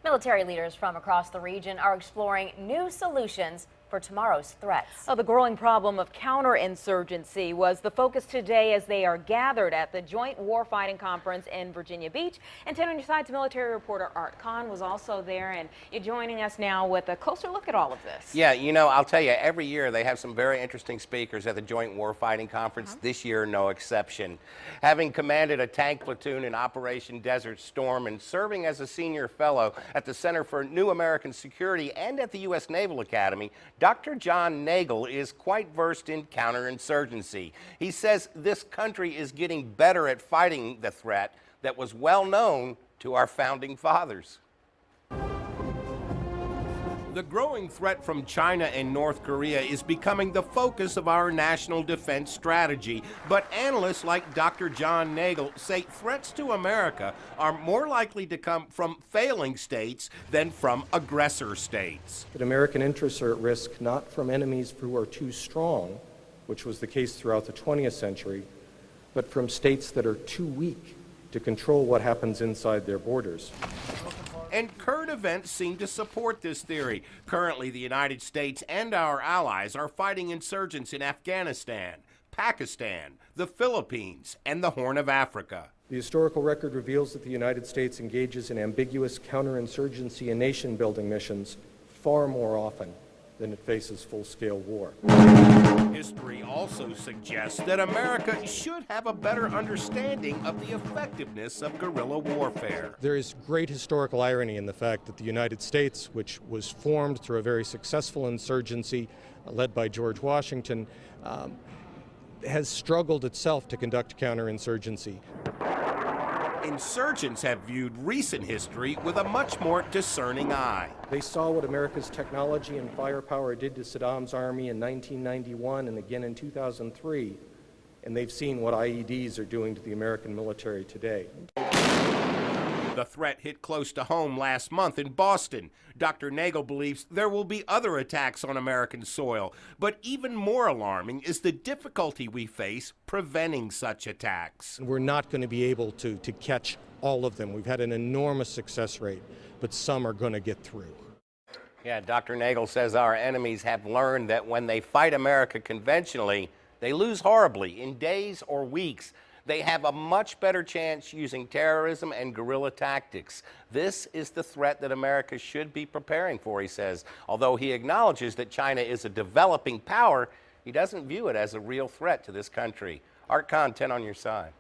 Military leaders from across the region are exploring new solutions for tomorrow's threats. The growing problem of counterinsurgency was the focus today as they are gathered at the Joint Warfighting Conference in Virginia Beach. And 10 on your side's military reporter Art Kahn was also there, and you're joining us now with a closer look at all of this. Yeah, I'll tell you, every year they have some very interesting speakers at the Joint Warfighting Conference. This year, no exception. Having commanded a tank platoon in Operation Desert Storm and serving as a senior fellow at the Center for New American Security and at the U.S. Naval Academy, Dr. John Nagel is quite versed in counterinsurgency. He says this country is getting better at fighting the threat that was well known to our founding fathers. The growing threat from China and North Korea is becoming the focus of our national defense strategy. But analysts like Dr. John Nagel say threats to America are more likely to come from failing states than from aggressor states. That American interests are at risk not from enemies who are too strong, which was the case throughout the 20th century, but from states that are too weak to control what happens inside their borders. And current events seem to support this theory. Currently, the United States and our allies are fighting insurgents in Afghanistan, Pakistan, the Philippines, and the Horn of Africa. The historical record reveals that the United States engages in ambiguous counterinsurgency and nation-building missions far more often than it faces full-scale war. History also suggests that America should have a better understanding of the effectiveness of guerrilla warfare. There is great historical irony in the fact that the United States, which was formed through a very successful insurgency led by George Washington, has struggled itself to conduct counterinsurgency. Insurgents have viewed recent history with a much more discerning eye. They saw what America's technology and firepower did to Saddam's army in 1991 and again in 2003, and they've seen what IEDs are doing to the American military today. The threat hit close to home last month in Boston. Dr. Nagel believes there will be other attacks on American soil, but even more alarming is the difficulty we face preventing such attacks. We're not going to be able to catch all of them. We've had an enormous success rate, but some are going to get through. Yeah, Dr. Nagel says our enemies have learned that when they fight America conventionally, they lose horribly in days or weeks. They have a much better chance using terrorism and guerrilla tactics. This is the threat that America should be preparing for, he says. Although he acknowledges that China is a developing power, he doesn't view it as a real threat to this country. Art Kahn, 10 on your side.